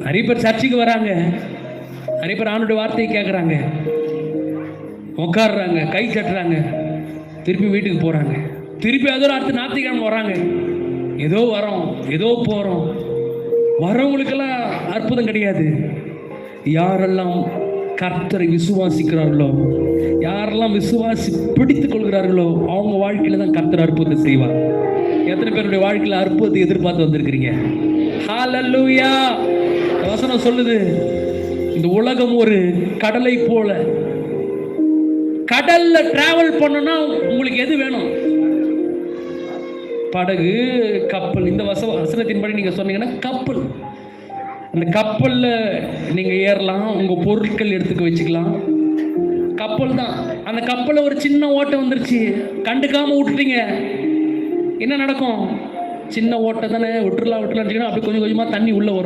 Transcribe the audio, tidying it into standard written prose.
நிறைய பேர் சர்ச்சுக்கு வராங்க, நிறைய பேர் ஆண்டோட வார்த்தையை கேட்குறாங்க, உட்காடுறாங்க, கை தட்டுறாங்க, திருப்பி வீட்டுக்கு போகிறாங்க. திருப்பி அதோட அடுத்து ஞாயிற்றுக்கிழமை வராங்க. ஏதோ வரோம், ஏதோ போகிறோம். வரவங்களுக்கெல்லாம் அற்புதம் கிடையாது. யாரெல்லாம் கர்த்தரை விசுவாசிக்கிறார்களோ, யாரெல்லாம் விசுவாசி பிடித்துக் கொள்கிறார்களோ, அவங்க வாழ்க்கையில தான் கர்த்தர் அற்புதத்தை செய்வார். எத்தனை பேருடைய வாழ்க்கையில் அற்புதத்தை எதிர்பார்த்து வந்திருக்கிறீங்க? ஹல்லேலூயா. வசனம் சொல்லுது, இந்த உலகம் ஒரு கடலை போல. கடல்ல டிராவல் பண்ணணும்னா உங்களுக்கு எது வேணும்? படகு, கப்பல். இந்த வசனத்தின்படி நீங்க சொன்னீங்கன்னா கப்பல். அந்த கப்பல்ல நீங்க ஏறலாம், உங்க பொருட்கள் எடுத்துக்க வச்சுக்கலாம். கப்பல் தான். அந்த கப்பல்ல ஒரு சின்ன ஓட்டை வந்துருச்சு, கண்டுக்காம விட்டுட்டீங்க, என்ன நடக்கும்? சின்ன ஓட்டை தானே, விட்டுறலாம் அப்படி கொஞ்சம் கொஞ்சமா தண்ணி உள்ள வரும்.